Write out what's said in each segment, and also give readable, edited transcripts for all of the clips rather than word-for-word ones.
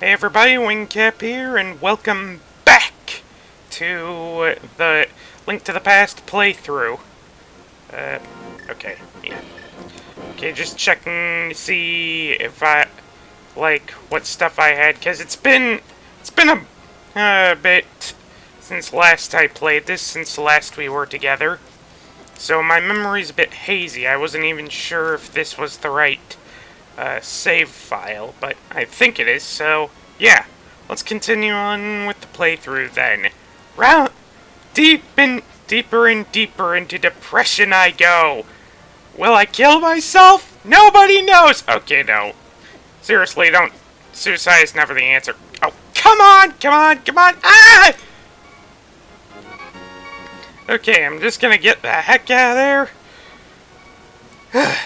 Hey everybody, Wingcap here, and welcome back to the Link to the Past playthrough. Okay, yeah. Okay, just checking to see if I, what stuff I had, because it's been a bit since last I played this, since last we were together. So my memory's a bit hazy. I wasn't even sure if this was the right save file, but I think it is, so yeah, let's continue on with the playthrough then. Deeper and deeper into depression I go. Will I kill myself? Nobody knows! Okay, no. Seriously, don't. Suicide is never the answer. Oh, come on! Ah! Okay, I'm just gonna get the heck out of there.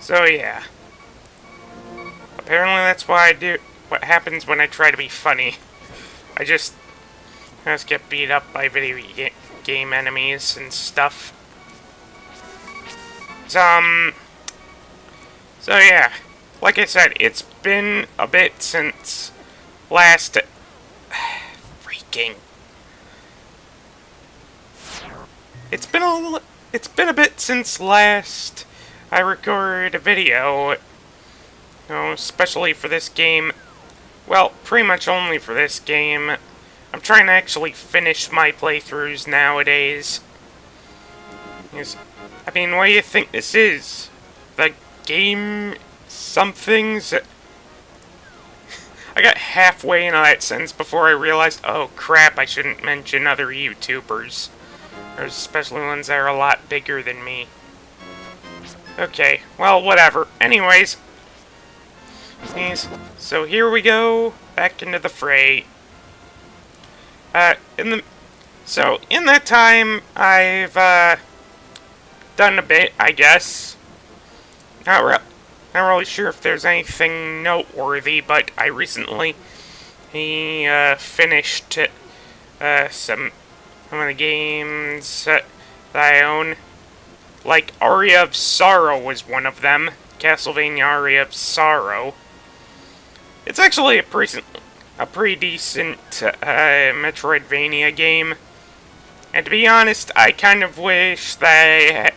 So yeah. Apparently that's why I do what happens when I try to be funny. I just get beat up by video game enemies and stuff. So yeah. Like I said, it's been a bit since last freaking. It's been a bit since last I recorded a video, especially for this game. Well, pretty much only for this game. I'm trying to actually finish my playthroughs nowadays. I mean, what do you think this is? The game somethings? I got halfway into that sentence before I realized, oh crap, I shouldn't mention other YouTubers. There's especially ones that are a lot bigger than me. Okay, well, whatever. Anyways. So here we go, back into the fray. In that time, I've, done a bit, I guess. Not really sure if there's anything noteworthy, but I recently, finished, some of the games that I own. Like, Aria of Sorrow was one of them. Castlevania Aria of Sorrow. It's actually a pretty decent Metroidvania game. And to be honest, I kind of wish that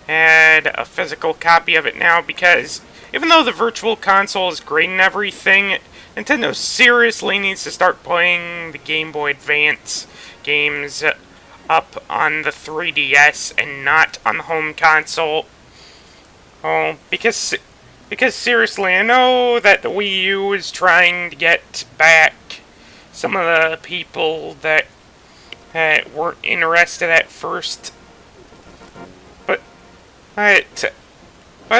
I had a physical copy of it now, because even though the Virtual Console is great and everything, Nintendo seriously needs to start putting the Game Boy Advance games up on the 3DS and not on the home console. Oh, because seriously, I know that the Wii U is trying to get back some of the people that weren't interested at first. But at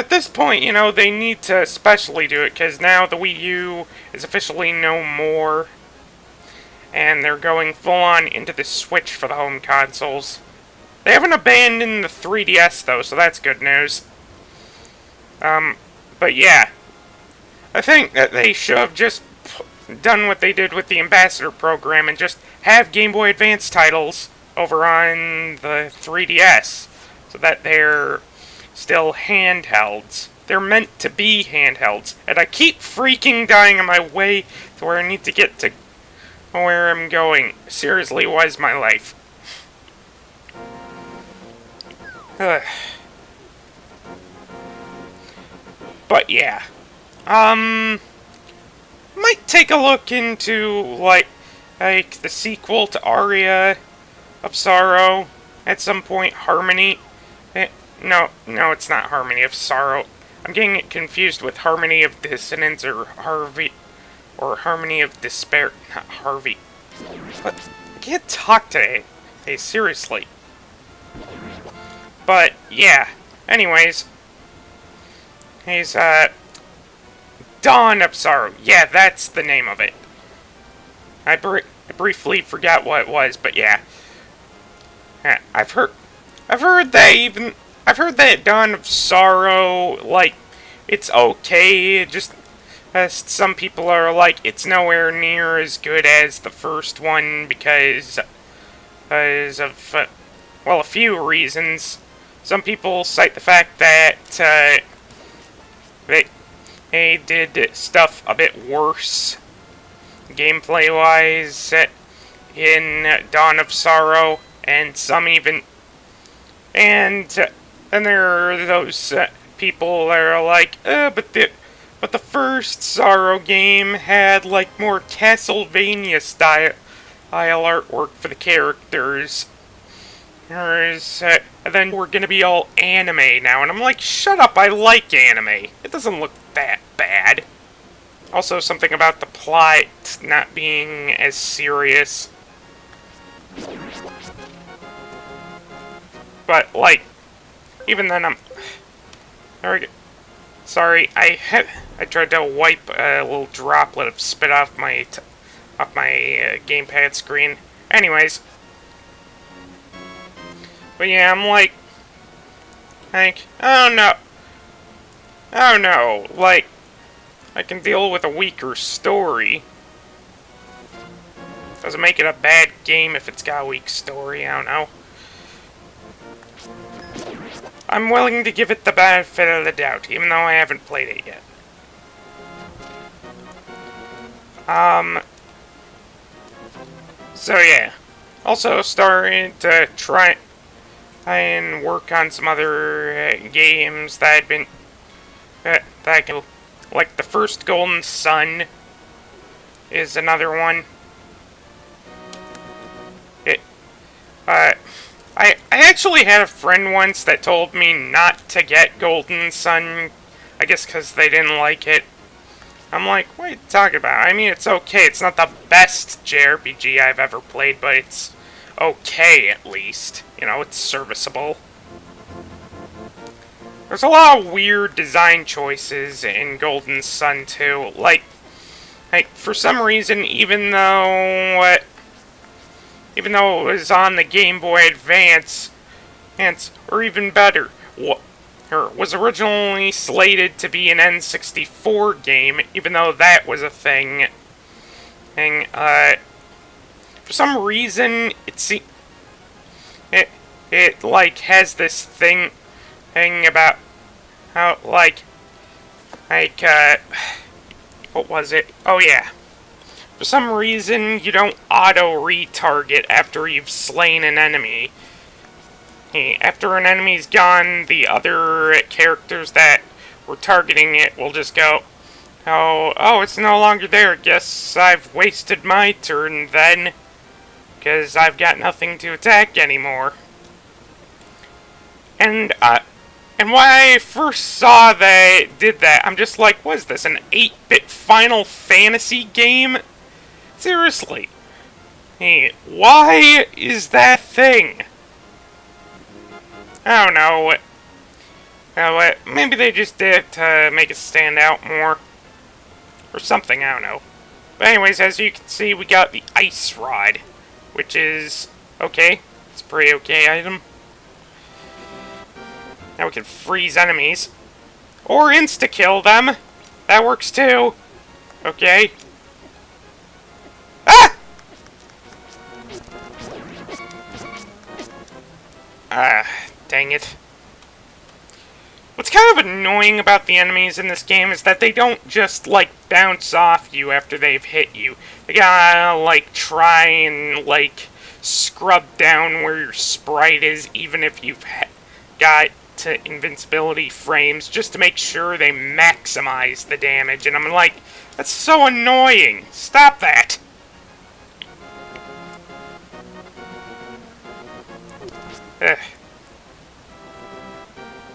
this point, they need to especially do it, because now the Wii U is officially no more. And they're going full-on into the Switch for the home consoles. They haven't abandoned the 3DS, though, so that's good news. But yeah. I think that they should have just done what they did with the Ambassador program and just have Game Boy Advance titles over on the 3DS, so that they're still handhelds. They're meant to be handhelds. And I keep freaking dying on my way to where I need to get to where I'm going. Seriously, what is my life? But yeah. Might take a look into, like the sequel to Aria of Sorrow at some point. Harmony. No, it's not Harmony of Sorrow. I'm getting it confused with Harmony of Dissonance or Harmony of Despair. Not Harvey. But I can't talk today. Hey, seriously. But, yeah. Anyways. He's, Dawn of Sorrow. Yeah, that's the name of it. I briefly forgot what it was, but yeah. I've heard that Dawn of Sorrow, like, it's okay, just some people are like, it's nowhere near as good as the first one because of, a few reasons. Some people cite the fact that they did stuff a bit worse, gameplay-wise, in Dawn of Sorrow, and some even... And then there are those people that are like, but the first Sorrow game had, like, more Castlevania-style artwork for the characters. And then we're gonna be all anime now, and I'm like, shut up, I like anime. It doesn't look that bad. Also, something about the plot not being as serious. But, like, even then there we go. Sorry, I tried to wipe a little droplet of spit off my gamepad screen. Anyways. But yeah, I'm like, oh no, like, I can deal with a weaker story. Doesn't make it a bad game if it's got a weak story, I don't know. I'm willing to give it the benefit of the doubt, even though I haven't played it yet. So yeah. Also started to try and work on some other games that had been... that I can... Like the first Golden Sun is another one. I actually had a friend once that told me not to get Golden Sun, I guess because they didn't like it. I'm like, what are you talking about? I mean, it's okay. It's not the best JRPG I've ever played, but it's okay, at least. You know, it's serviceable. There's a lot of weird design choices in Golden Sun, too. Like, for some reason, even though it was on the Game Boy Advance, or even better, was originally slated to be an N64 game, even though that was a thing. And, for some reason, it like, has this thing about how, what was it? Oh, yeah. For some reason, you don't auto-retarget after you've slain an enemy. After an enemy's gone, the other characters that were targeting it will just go, oh, it's no longer there. Guess I've wasted my turn then, because I've got nothing to attack anymore. And when I first saw they did that, I'm just like, what is this, an 8-bit Final Fantasy game? Seriously. Hey, why is that thing? I don't know. Maybe they just did it to make it stand out more. Or something, I don't know. But anyways, as you can see, we got the Ice Rod, which is okay. It's a pretty okay item. Now we can freeze enemies. Or insta-kill them. That works too. Okay. Ah! Dang it. What's kind of annoying about the enemies in this game is that they don't just, like, bounce off you after they've hit you. They gotta, like, try and, like, scrub down where your sprite is, even if you've got invincibility frames, just to make sure they maximize the damage. And I'm like, that's so annoying. Stop that. Ugh.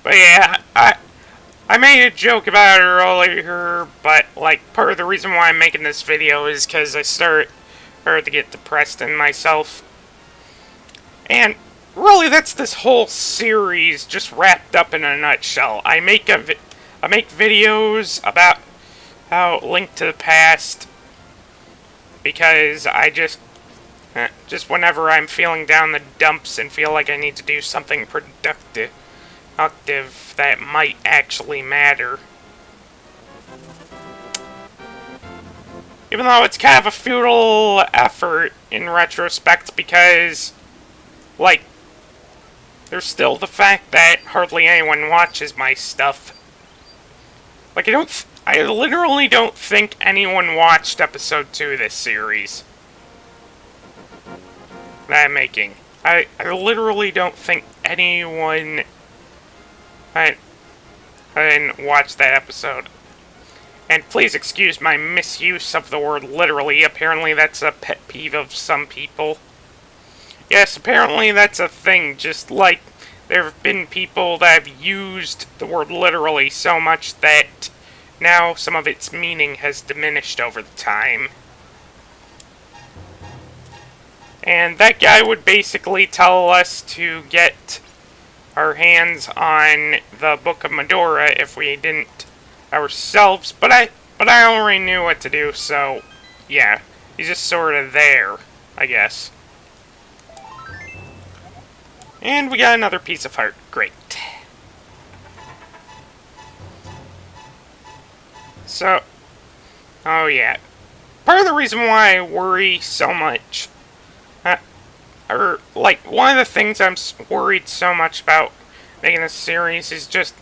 But yeah, I made a joke about it earlier, but, like, part of the reason why I'm making this video is because I started to get depressed in myself. And really, that's this whole series just wrapped up in a nutshell. I make videos about how Link to the Past because I just whenever I'm feeling down the dumps and feel like I need to do something productive that might actually matter. Even though it's kind of a futile effort in retrospect because, like, there's still the fact that hardly anyone watches my stuff. Like, I literally don't think anyone watched episode 2 of this series that I'm making. I literally don't think anyone I didn't watch that episode. And please excuse my misuse of the word literally. Apparently that's a pet peeve of some people. Yes, apparently that's a thing, just like there have been people that have used the word literally so much that now some of its meaning has diminished over the time. And that guy would basically tell us to get our hands on the Book of Medora if we didn't ourselves, but I already knew what to do, so yeah, he's just sort of there, I guess. And we got another piece of heart. Great. So, oh yeah. Part of the reason why I worry so much, or like one of the things I'm worried so much about making this series is just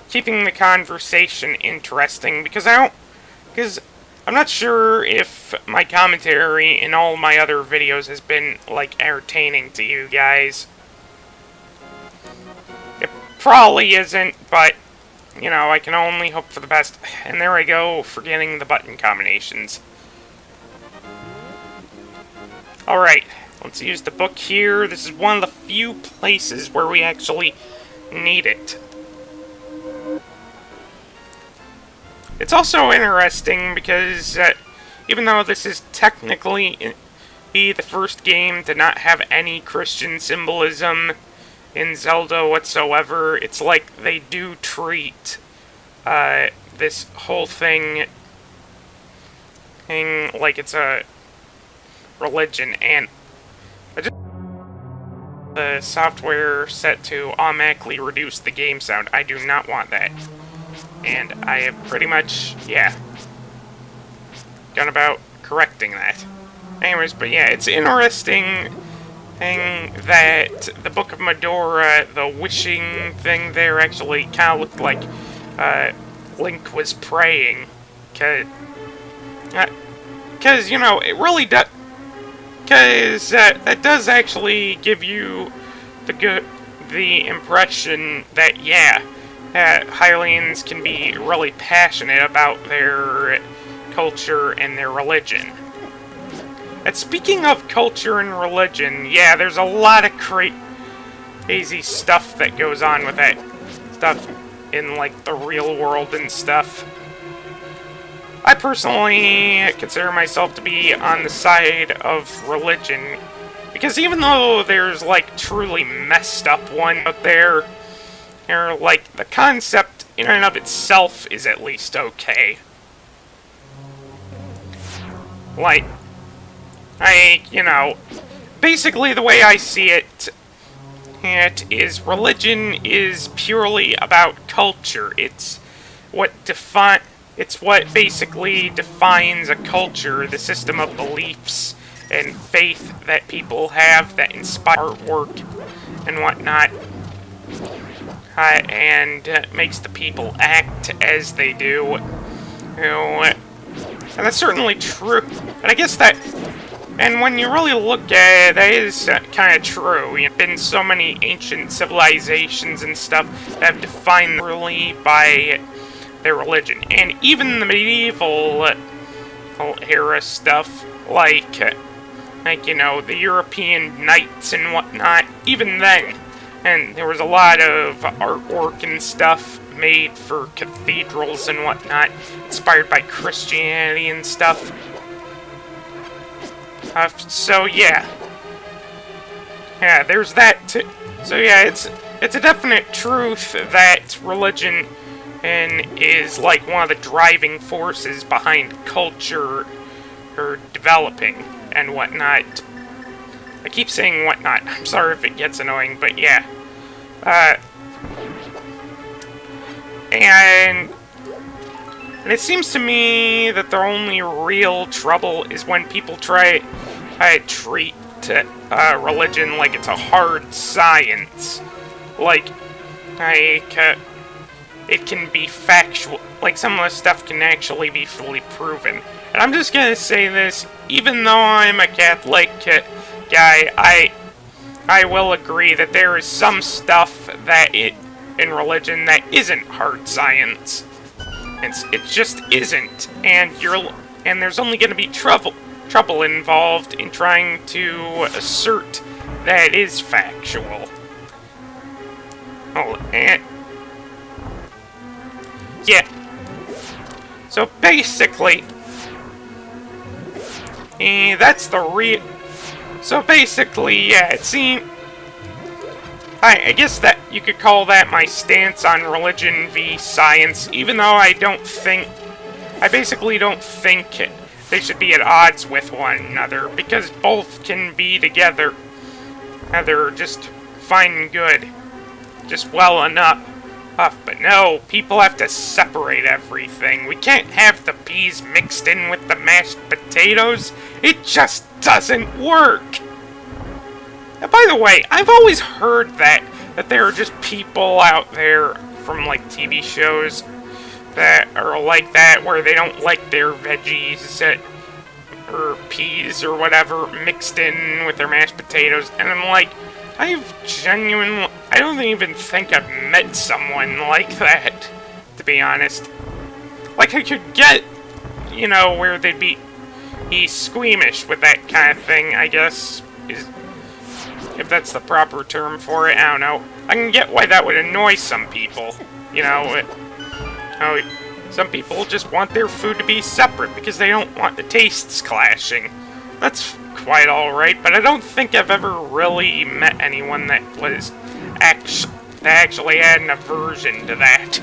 keeping the conversation interesting, because I'm not sure if my commentary in all my other videos has been like entertaining to you guys. It probably isn't, but you know, I can only hope for the best. And there I go, forgetting the button combinations. Alright, let's use the book here. This is one of the few places where we actually need it. It's also interesting because even though this is technically the first game to not have any Christian symbolism in Zelda whatsoever, it's like they do treat this whole thing like it's a religion, and the software set to automatically reduce the game sound. I do not want that. And I have pretty much, yeah, gone about correcting that. Anyways, but yeah, it's interesting thing that the Book of Medora, the wishing thing there, actually kind of looked like Link was praying. Cause you know, it really does. Cause that does actually give you the impression that, yeah, Hylians can be really passionate about their culture and their religion. And speaking of culture and religion, yeah, there's a lot of crazy stuff that goes on with that stuff in, like, the real world and stuff. I personally consider myself to be on the side of religion, because even though there's, like, truly messed up one out there, like, the concept in and of itself is at least okay. Like, you know, basically the way I see it, is religion is purely about culture. It's what basically defines a culture, the system of beliefs and faith that people have that inspire artwork and whatnot. And makes the people act as they do. And that's certainly true. And I guess that, and when you really look at it, that is kind of true. There have been so many ancient civilizations and stuff that have defined really by their religion. And even the medieval era stuff, like, you know, the European knights and whatnot, even then. And there was a lot of artwork and stuff made for cathedrals and whatnot, inspired by Christianity and stuff. So yeah. Yeah, there's that too. So yeah, it's a definite truth that religion is like one of the driving forces behind culture or developing and whatnot. I keep saying whatnot. I'm sorry if it gets annoying, but yeah. And it seems to me that the only real trouble is when people try to treat religion like it's a hard science. Like, it can be factual. Like, some of the stuff can actually be fully proven. And I'm just gonna say this, even though I'm a Catholic guy, I will agree that there is some stuff that in religion that isn't hard science. It just isn't, and there's only going to be trouble involved in trying to assert that it is factual. Oh, and yeah. So basically, that's the real. So basically, yeah, it seems. I guess that you could call that my stance on religion v. science, even though I basically don't think they should be at odds with one another, because both can be together, either just fine and good, just well enough. But no, people have to separate everything. We can't have the peas mixed in with the mashed potatoes. It just doesn't work. By the way, I've always heard that there are just people out there from, like, TV shows that are like that, where they don't like their veggies or peas or whatever mixed in with their mashed potatoes, and I'm like, I don't even think I've met someone like that, to be honest. Like, I could get, where they'd be squeamish with that kind of thing, I guess, if that's the proper term for it, I don't know. I can get why that would annoy some people. Some people just want their food to be separate because they don't want the tastes clashing. That's quite alright, but I don't think I've ever really met anyone that actually had an aversion to that.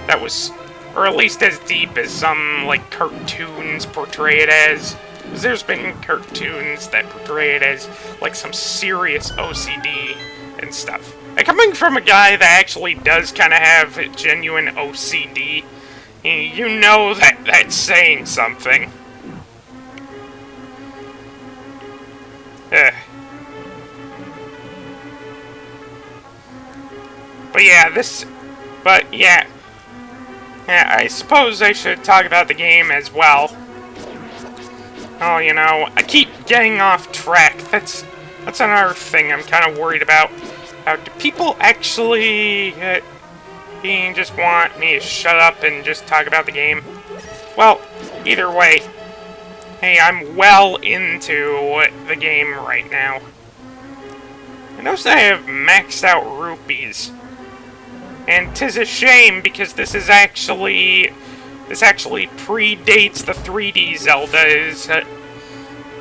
That was, or at least as deep as some, like, cartoons portray it as. Because there's been cartoons that portray it as, like, some serious OCD and stuff. And coming from a guy that actually does kind of have genuine OCD, you know that that's saying something. But yeah, I suppose I should talk about the game as well. Oh, I keep getting off track. That's another thing I'm kind of worried about. Do people actually just want me to shut up and just talk about the game? Well, either way, hey, I'm well into the game right now. I notice I have maxed out rupees. And 'tis a shame, because this actually predates the 3D Zelda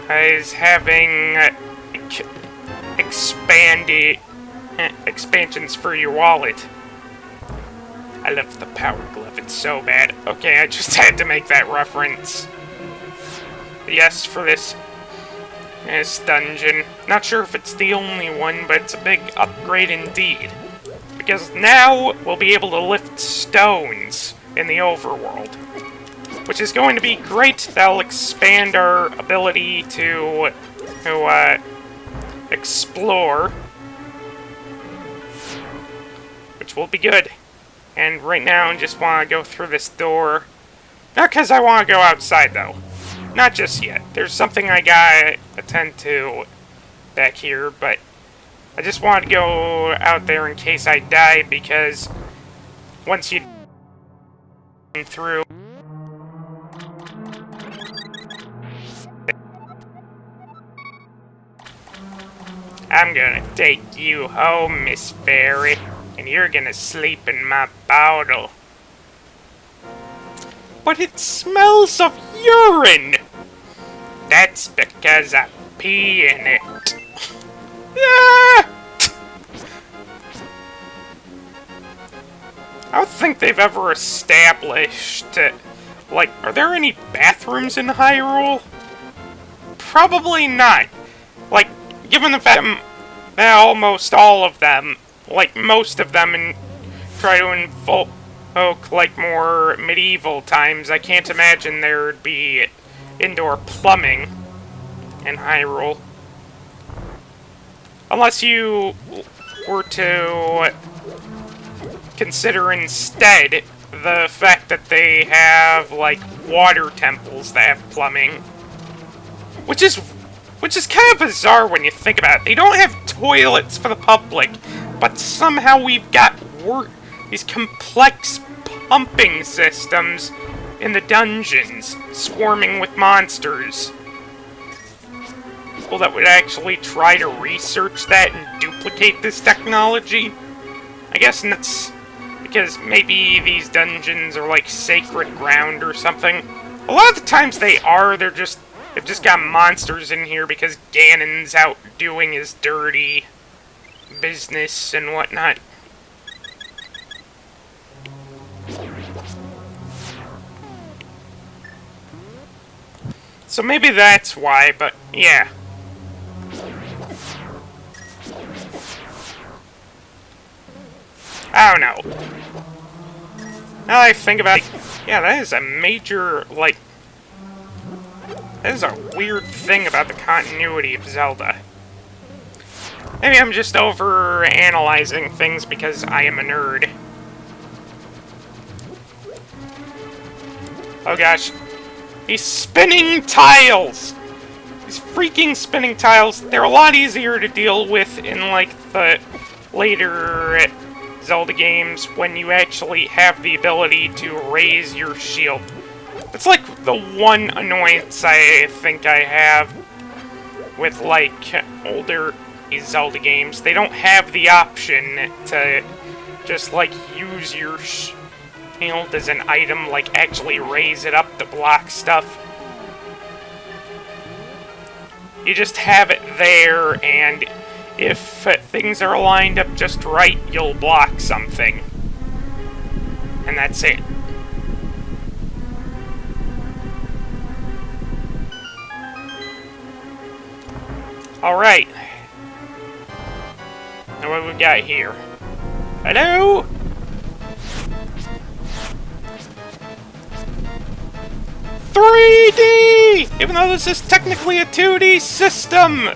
is having expansions for your wallet. I love the Power Glove, it's so bad. Okay, I just had to make that reference. Yes, for this dungeon. Not sure if it's the only one, but it's a big upgrade indeed. Because now we'll be able to lift stones in the overworld, which is going to be great. That'll expand our ability to explore, which will be good. And right now I just want to go through this door. Not because I want to go outside, though. Not just yet. There's something I gotta attend to back here, but I just wanted to go out there in case I die, because once you through, I'm gonna take you home, Miss Fairy, and you're gonna sleep in my bottle. But it smells of urine! That's because I pee in it. Ah! I don't think they've ever established, like, are there any bathrooms in Hyrule? Probably not. Like, given the fact that almost all of them, like most of them, try to invoke like more medieval times, I can't imagine there'd be indoor plumbing in Hyrule. Unless you were to consider instead the fact that they have, like, water temples that have plumbing. Which is kind of bizarre when you think about it. They don't have toilets for the public, but somehow we've got these complex pumping systems in the dungeons, swarming with monsters. People that would actually try to research that and duplicate this technology. I guess that's because maybe these dungeons are like sacred ground or something. A lot of the times they've just got monsters in here because Ganon's out doing his dirty business and whatnot. So maybe that's why, but yeah. I don't know. Now that I think about it, yeah, that is a major, like, that is a weird thing about the continuity of Zelda. Maybe I'm just over-analyzing things because I am a nerd. Oh gosh. These spinning tiles! These freaking spinning tiles, they're a lot easier to deal with in, like, the later Zelda games when you actually have the ability to raise your shield. It's like the one annoyance I think I have with, like, older Zelda games. They don't have the option to just, like, use your shield as an item, like, actually raise it up to block stuff. You just have it there, and if things are lined up just right, you'll block something. And that's it. Alright. Now what we got here? Hello? "3D! Even though this is technically a 2D system!"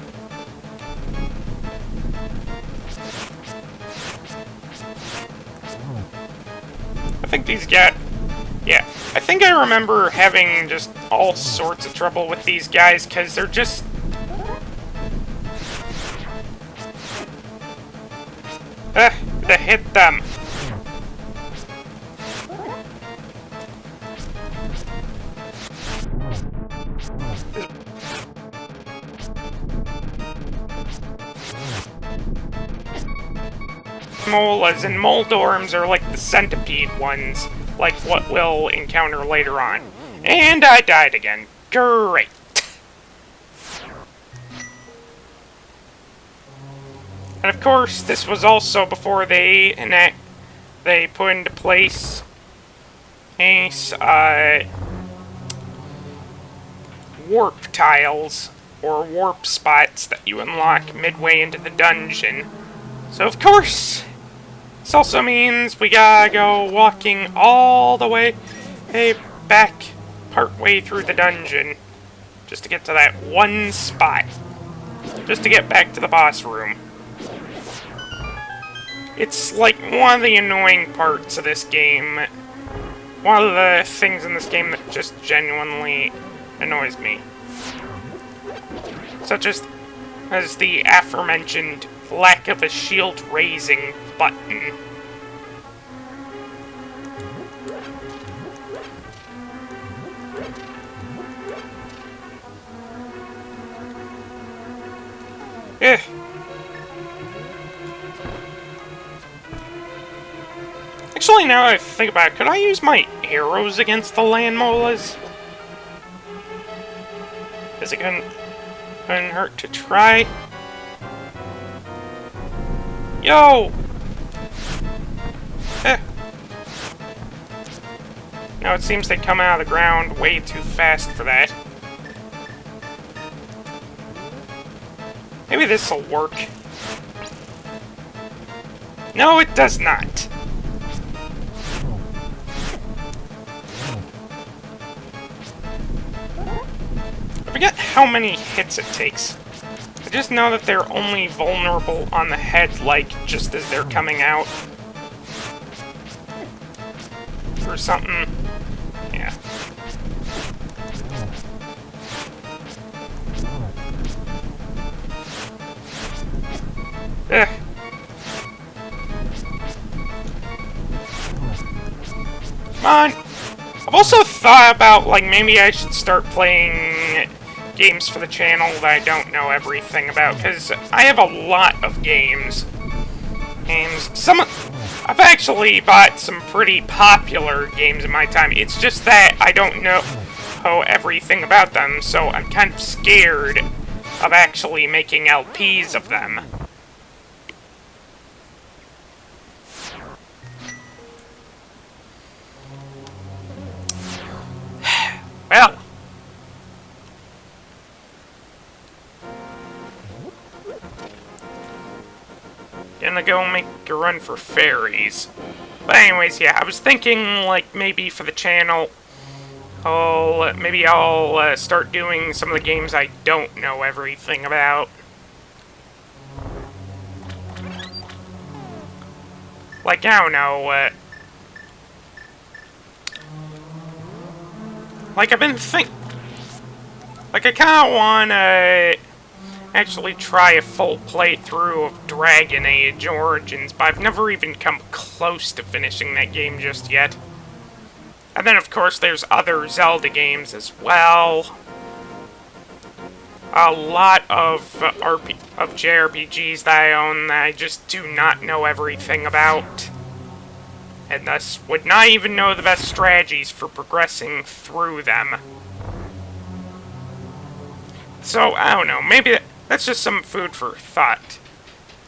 I think these got... Yeah, I think I remember having just all sorts of trouble with these guys, because they're just... to hit them. Molas and Moldorms are like the centipede ones, like what we'll encounter later on. And I died again. Great. And of course, this was also before they put into place warp tiles, or warp spots that you unlock midway into the dungeon. So of course, this also means we gotta go walking all the way back partway through the dungeon, just to get to that one spot, just to get back to the boss room. It's like one of the annoying parts of this game. One of the things in this game that just genuinely annoys me. Such as the aforementioned lack of a shield raising button. Eh. Actually, now I think about it, could I use my arrows against the land molas? Is it couldn't hurt to try? Yo! Eh. Now it seems they come out of the ground way too fast for that. Maybe this'll work. No, it does not. I forget how many hits it takes. I just know that they're only vulnerable on the head, like, just as they're coming out. or something. Yeah. Ugh. Come on! I've also thought about, like, maybe I should start playing games for the channel that I don't know everything about, because I have a lot of games. And I've actually bought some pretty popular games in my time. It's just that I don't know everything about them, so I'm kind of scared of actually making LPs of them. Well, gonna go make a run for fairies. But anyways, yeah, I was thinking, like, maybe for the channel, maybe I'll start doing some of the games I don't know everything about. Like, I don't know, like, I've been like, I kinda wanna actually try a full playthrough of Dragon Age Origins, but I've never even come close to finishing that game just yet. And then, of course, there's other Zelda games as well. A lot of JRPGs that I own that I just do not know everything about. And thus would not even know the best strategies for progressing through them. So, I don't know, maybe that's just some food for thought.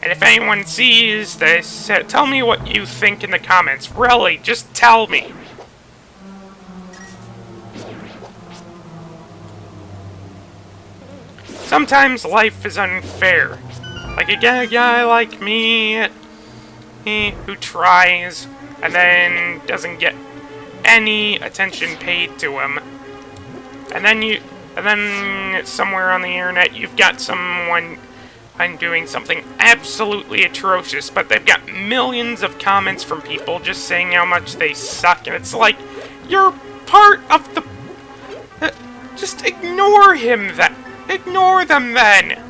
And if anyone sees this, tell me what you think in the comments. Really, just tell me. Sometimes life is unfair. Like a guy like me, who tries and then doesn't get any attention paid to him. And then somewhere on the internet you've got someone doing something absolutely atrocious, but they've got millions of comments from people just saying how much they suck, and it's like, you're part of the... just ignore him then. Ignore them then.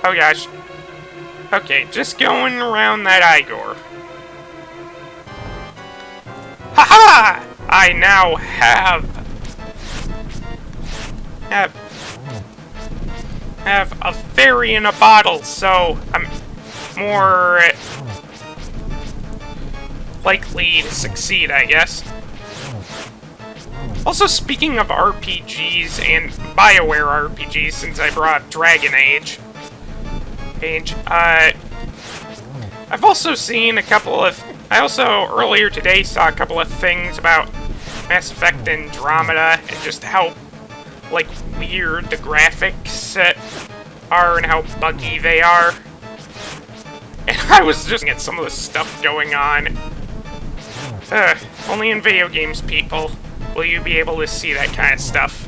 Oh gosh. Okay, just going around that Igor. Haha! I now have a fairy in a bottle, so I'm more likely to succeed, I guess. Also, speaking of RPGs and BioWare RPGs, since I brought up Dragon Age, I've also seen a couple of... I also, earlier today, saw a couple of things about Mass Effect Andromeda, and just how, like, weird the graphics are, and how buggy they are. And I was just looking at some of the stuff going on. Only in video games, people, will you be able to see that kind of stuff.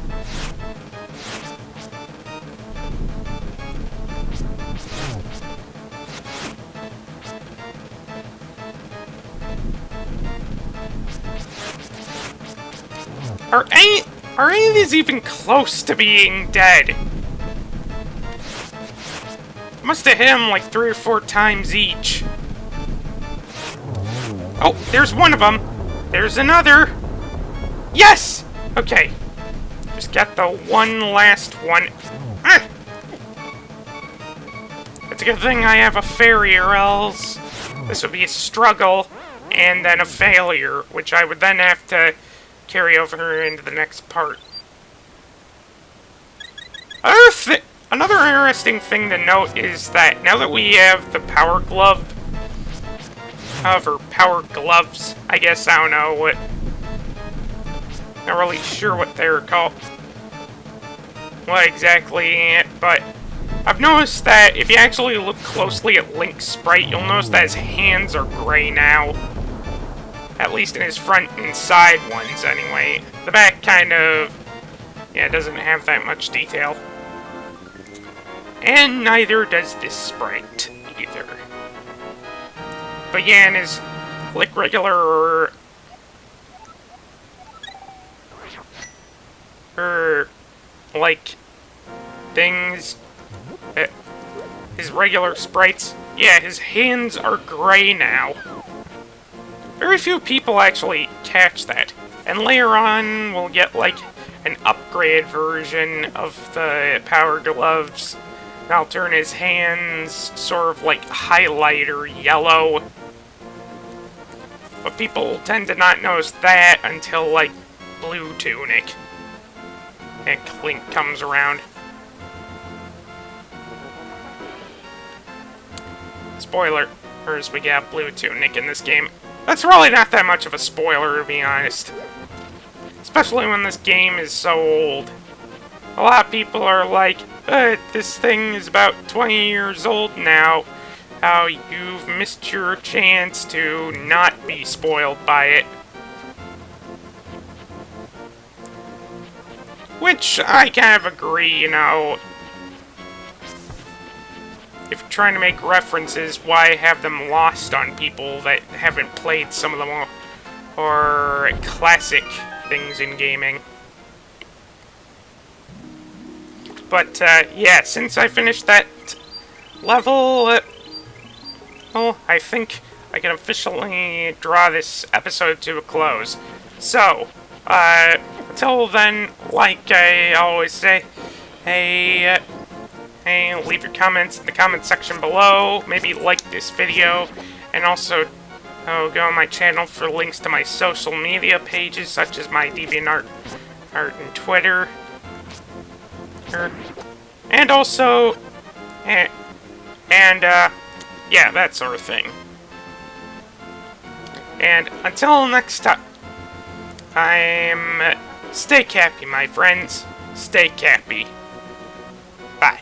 Are any of these even close to being dead? I must have hit him like 3 or 4 times each. Oh, there's one of them. There's another. Yes! Okay. Just got the one last one. Ah! It's a good thing I have a fairy, or else this would be a struggle and then a failure, which I would then have to carry over into the next part. Another interesting thing to note is that now that we have the power glove, or power gloves, I guess, I don't know what, not really sure what they're called, what exactly, but I've noticed that if you actually look closely at Link's sprite, you'll notice that his hands are gray now. At least in his front and side ones, anyway. The back kind of, yeah, doesn't have that much detail. And neither does this sprite, either. But yeah, and his like regular like things, his regular sprites, yeah, his hands are gray now. Very few people actually catch that. And later on, we'll get, like, an upgrade version of the Power Gloves. And I'll turn his hands sort of, like, highlighter yellow. But people tend to not notice that until, like, Blue Tunic. And Clink comes around. Spoiler, we get Blue Tunic in this game. That's really not that much of a spoiler, to be honest. Especially when this game is so old. A lot of people are like, this thing is about 20 years old now. How you've missed your chance to not be spoiled by it. Which, I kind of agree, you know. If you're trying to make references, why have them lost on people that haven't played some of the more classic things in gaming? But, yeah, since I finished that level, well, I think I can officially draw this episode to a close. So, until then, like I always say, hey, leave your comments in the comment section below. Maybe like this video. And also, go on my channel for links to my social media pages, such as my DeviantArt and Twitter. And also, yeah, that sort of thing. And until next time, stay cappy, my friends. Stay cappy. Bye.